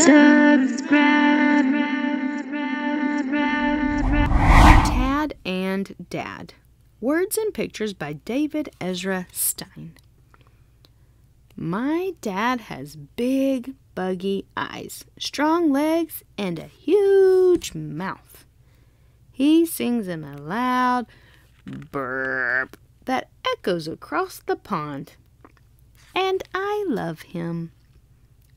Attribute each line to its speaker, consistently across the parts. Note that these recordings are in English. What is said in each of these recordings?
Speaker 1: subscribe. Tad and Dad. Words and Pictures by David Ezra Stein. My dad has big, buggy eyes, strong legs, and a huge mouth. He sings in a loud burp that echoes across the pond. And I love him.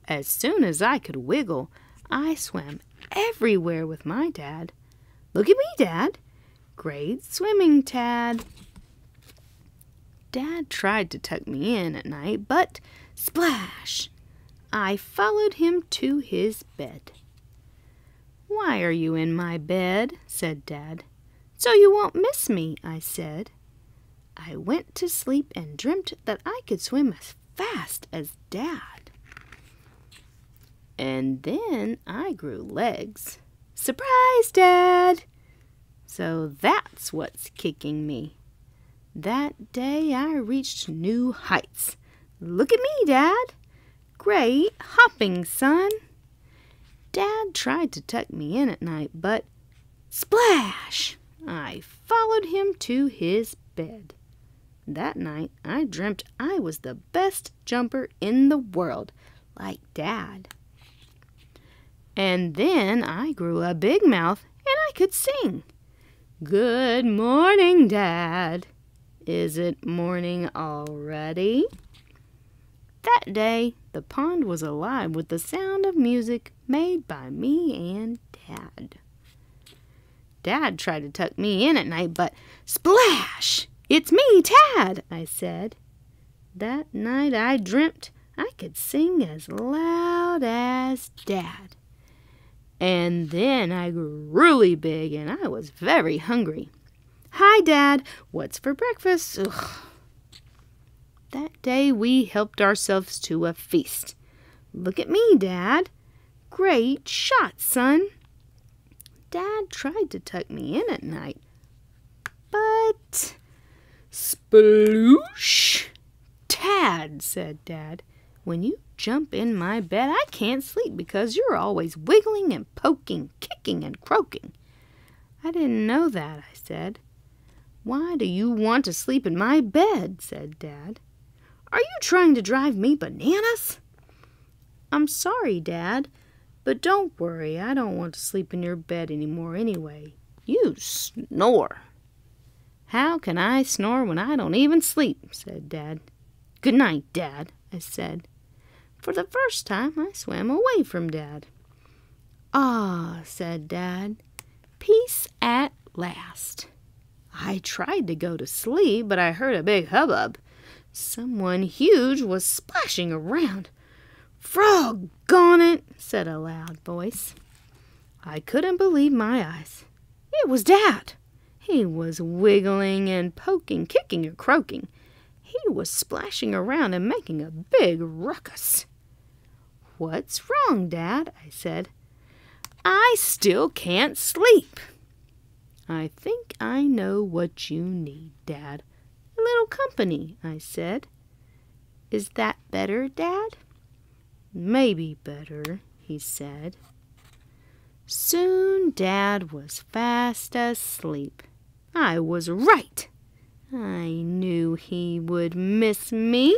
Speaker 1: As soon as I could wiggle, I swam everywhere with my dad. Look at me, Dad. Great swimming, Tad. Dad tried to tuck me in at night, but splash! I followed him to his bed. "Why are you in my bed?" said Dad. "So you won't miss me," I said. I went to sleep and dreamt that I could swim as fast as Dad. And then I grew legs. Surprise, Dad! So that's what's kicking me. That day I reached new heights. Look at me, Dad. Great hopping, son. Dad tried to tuck me in at night, but splash! I followed him to his bed. That night I dreamt I was the best jumper in the world, like Dad. And then I grew a big mouth and I could sing. Good morning, Dad. Is it morning already? That day, the pond was alive with the sound of music made by me and Dad. Dad tried to tuck me in at night, but splash! It's me, Tad, I said. That night I dreamt I could sing as loud as Dad. And then I grew really big and I was very hungry. Hi, Dad. What's for breakfast? Ugh. That day we helped ourselves to a feast. Look at me, Dad. Great shot, son. Dad tried to tuck me in at night, but sploosh! Tad, said Dad. When you jump in my bed, I can't sleep because you're always wiggling and poking, kicking and croaking. I didn't know that, I said. Why do you want to sleep in my bed? Said Dad. Are you trying to drive me bananas? I'm sorry, Dad, but don't worry. I don't want to sleep in your bed anymore anyway. You snore. How can I snore when I don't even sleep? Said Dad. Good night, Dad, I said. For the first time, I swam away from Dad. Ah, said Dad, peace at last. I tried to go to sleep, but I heard a big hubbub. Someone huge was splashing around. Frog-gone it, said a loud voice. I couldn't believe my eyes. It was Dad. He was wiggling and poking, kicking and croaking. He was splashing around and making a big ruckus. What's wrong, Dad? I said. I still can't sleep. I think I know what you need, Dad. A little company, I said. Is that better, Dad? Maybe better, he said. Soon Dad was fast asleep. I was right. I knew he would miss me.